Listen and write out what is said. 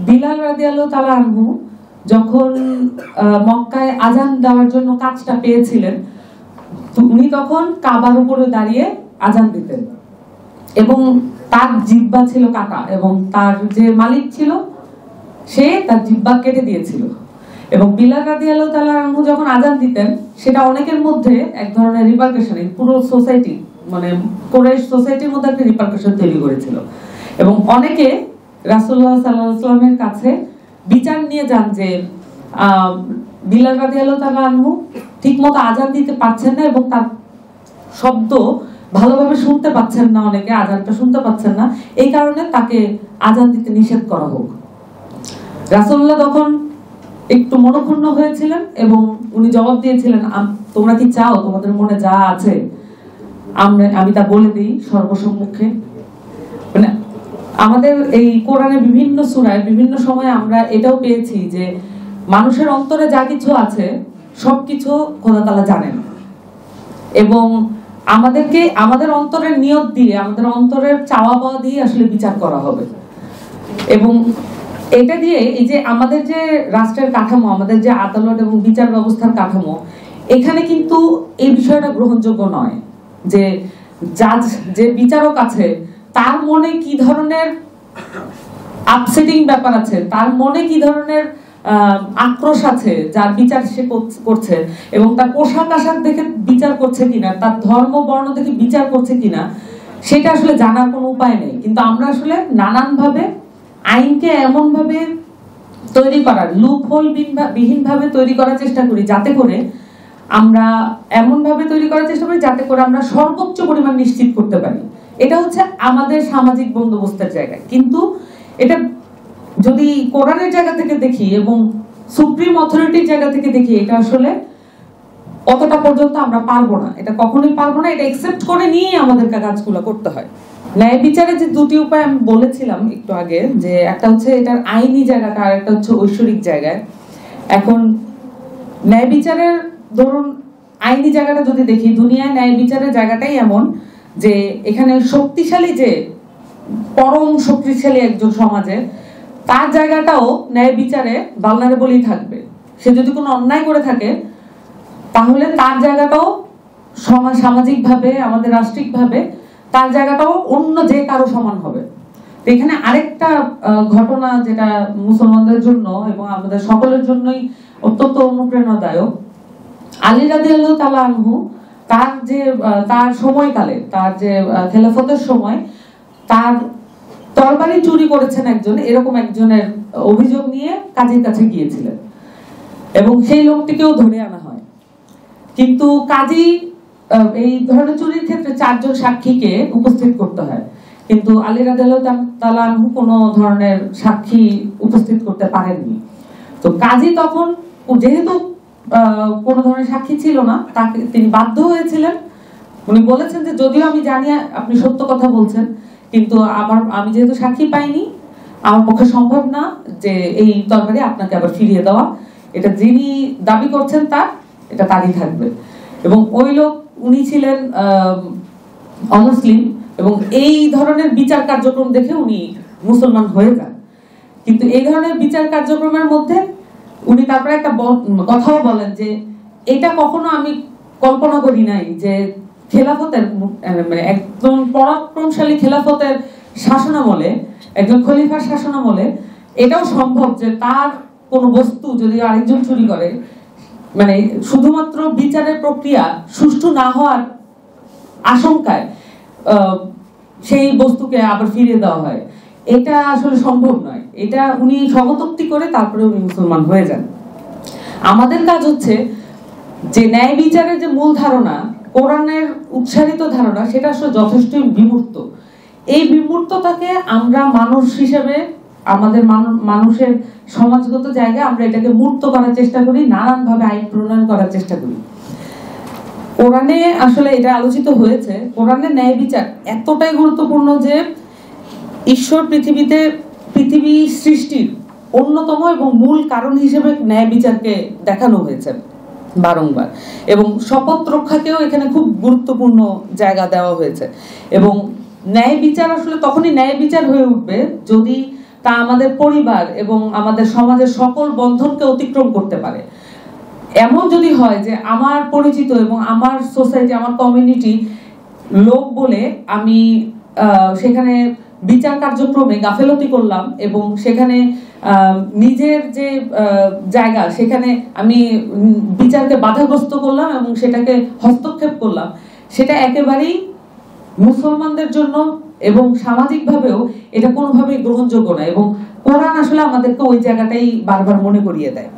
বিলাল রাদিয়াল্লাহু তাআলা আনহু যখন মক্কায় আজান দেওয়ার জন্য কাজটা পেয়েছিলেন, উনি তখন কাবার উপরে দাঁড়িয়ে আজান দিতেন এবং তার জিহ্বা ছিল কাটা এবং তার যে মালিক ছিল সে তার জিহ্বা কেটে দিয়েছিল। এবং বিলাল রাদিয়াল্লাহু তাআলা আনহু যখন আজান দিতেন, সেটা অনেকের মধ্যে এক ধরনের রিপারকাশন, পুরো সোসাইটি মানে কুরাইশ সোসাইটির মধ্যে একটা রিপারকাশন তৈরি করেছিল। এবং অনেকে রাসূলুল্লাহ সাল্লাল্লাহু আলাইহি ওয়াসাল্লামের কাছে বিচার নিয়ে যান যে বিলাল রাদিয়াল্লাহু তাআলা আনহু ঠিকমতো আজান দিতে পারছেন না এবং তার শব্দ ভালোভাবে শুনতে পাচ্ছেন না, অনেকে আজানটা শুনতে পাচ্ছেন না, এই কারণে তাকে আজান দিতে নিষেধ করা হোক। রাসূলুল্লাহ তখন একটু মনক্ষুণ্ণ হয়েছিলেন এবং উনি জবাব দিয়েছিলেন, তোমরা কি চাও তোমাদের মনে যা আছে আমি তা বলে দিই সর্বসম্মুখে? মানে আমাদের এই কোরআনের বিভিন্ন সূরায় বিভিন্ন সময় আমরা এটাও পেয়েছি যে মানুষের অন্তরে যা কিছু আছে সবকিছু খোদা তাআলা জানেন এবং আমাদেরকে আমাদের অন্তরের নিয়ত দিয়ে, আমাদের অন্তরের চাওয়া পাওয়া দিয়ে আসলে বিচার করা হবে। এবং এটা দিয়ে এই যে আমাদের যে রাষ্ট্রের কাঠামো, আমাদের যে আদালত এবং বিচার ব্যবস্থার কাঠামো, এখানে কিন্তু এই বিষয়টা গ্রহণযোগ্য নয় যে জাজ যে বিচারক আছে তার মনে কি ধরনের আপসেটিং ব্যাপার আছে, তার মনে কি ধরনের আক্রোশ আছে যার বিচার সে করছে, এবং তার পোশাক আশাক দেখে বিচার করছে কিনা, তার ধর্ম বর্ণ দেখে বিচার করছে কিনা, সেটা আসলে জানার কোনো উপায় নেই। কিন্তু আমরা আসলে নানানভাবে আইনকে এমন ভাবে তৈরি করার, লুপ হোল বিহীন ভাবে তৈরি করার চেষ্টা করি যাতে করে আমরা এমন ভাবে তৈরি করার চেষ্টা করি যাতে করে আমরা সর্বোচ্চ পরিমাণ নিশ্চিত করতে পারি। এটা হচ্ছে আমাদের সামাজিক বন্দোবস্তের জায়গায়। কিন্তু এটা যদি কোরআনের জায়গা থেকে দেখি এবং সুপ্রিম অথরিটির জায়গা থেকে দেখি, এটা আসলে অতটা পর্যন্ত আমরা পারবো না, এটা কখনোই পারবো না। এটা একসেপ্ট করে নিয়েই আমাদেরকে কাজগুলো করতে হয়। ন্যায় বিচারে যে দুটি উপায় আমি বলেছিলাম একটু আগে, যে একটা হচ্ছে এটার আইনি জায়গাটা আর একটা হচ্ছে ঐশ্বরিক জায়গায়। এখন ন্যায় বিচারের ধরুন আইনি জায়গাটা যদি দেখি, দুনিয়ায় ন্যায় বিচারের জায়গাটাই এমন যে এখানে শক্তিশালী, যে পরম শক্তিশালী একজন সমাজে, তার জায়গাটাও ন্যায় বিচারে ভালনারেবলই থাকবে। সে যদি কোনো অন্যায় করে থাকে তাহলে তার জায়গাটাও সামাজিকভাবে, আমাদের রাষ্ট্রিকভাবে তার জায়গাটাও অন্য যে কারো সমান হবে। এখানে আরেকটা ঘটনা যেটা মুসলমানদের জন্য এবং আমাদের সকলের জন্যই অত্যন্ত অনুপ্রেরণাদায়ক, আলী রাদিয়াল্লাহু তাআলা আনহু তার সময়কালে, তার যে খেলাফতের সময়, তার তরবারি চুরি করেছেন একজন, এরকম একজনের অভিযোগ নিয়ে কাজীর কাছে গিয়েছিলেন এবং সেই লোকটিকেও ধরে আনা হয়। কিন্তু কাজী এই ধরনের চুরির ক্ষেত্রে 4 জন সাক্ষীকে উপস্থিত করতে হয়, কিন্তু আলী রাদিয়াল্লাহু তাআলা আনহু কোনো ধরনের সাক্ষী উপস্থিত করতে পারেননি। তো কাজী তখন যেহেতু কোনো ধরনের সাক্ষী ছিল না, তাকে তিনি বাধ্য হয়েছিলেন, উনি বলেছেন যে যদিও আমি জানি আপনি সত্য কথা বলছেন, কিন্তু আমি যেহেতু সাক্ষী পাইনি, আমার পক্ষে সম্ভব না যে এই তরবারি আপনাকে আবার ফিরিয়ে দেওয়া, এটা যিনি দাবি করছেন এটা তারই থাকবে। এবং ওই লোক, উনি ছিলেন অমুসলিম এবং এই ধরনের বিচার কার্যক্রম দেখে উনি মুসলমান হয়ে যান। কিন্তু এই ধরনের বিচার কার্যক্রমের মধ্যে উনি তারপরে একটা কথাও বলেন যে এটা কখনো আমি কল্পনা করি নাই যে খেলাফতের, মানে একজন পরাক্রমশালী খেলাফতের শাসনামলে, একজন খলিফার শাসনামলে এটাও সম্ভব যে তার কোনো বস্তু যদি আরেকজন চুরি করে, মানে শুধুমাত্র বিচারের প্রক্রিয়া সুষ্ঠু না হওয়ার আশঙ্কায় সেই বস্তুকে আবার ফিরিয়ে দেওয়া হয়, এটা আসলে সম্ভব নয়। এটা উনি স্বগতোক্তি করে তারপরে উনি মুসলমান হয়ে যান। আমাদের কাজ হচ্ছে যে ন্যায় বিচারের যে মূল ধারণা, কোরআনের উৎসারিত ধারণা, সেটা আসলে যথেষ্ট বিমূর্ত। এই বিমূর্ততাকে আমরা মানুষ হিসেবে, আমাদের মানুষের সমাজগত জায়গায় আমরা এটাকে মূর্ত করার চেষ্টা করি, নানানভাবে আইন প্রণয়ন করার চেষ্টা করি। কোরআনে আসলে এটা আলোচিত হয়েছে, কোরআনের ন্যায় বিচার এতটাই গুরুত্বপূর্ণ যে ঈশ্বর পৃথিবী সৃষ্টির অন্যতম এবং মূল কারণ হিসেবে ন্যায় বিচারকে দেখানো হয়েছে বারংবার, এবং শপথ রক্ষাকেও এখানে খুব গুরুত্বপূর্ণ জায়গা দেওয়া হয়েছে। এবং ন্যায় বিচার আসলে তখনই ন্যায় বিচার হয়ে উঠবে যদি তা আমাদের পরিবার এবং আমাদের সমাজের সকল বন্ধনকে অতিক্রম করতে পারে। এমন যদি হয় যে আমার পরিচিত এবং আমার সোসাইটি, আমার কমিউনিটি লোক বলে আমি সেখানে বিচার কার্যক্রমে গাফেলতি করলাম এবং সেখানে নিজের যে জায়গা সেখানে আমি বিচারকে বাধাগ্রস্ত করলাম এবং সেটাকে হস্তক্ষেপ করলাম, সেটা একেবারেই মুসলমানদের জন্য এবং সামাজিকভাবেও এটা কোনোভাবেই গ্রহণযোগ্য না। এবং কোরআন আসলে আমাদেরকে ওই জায়গাটাই বারবার মনে করিয়ে দেয়।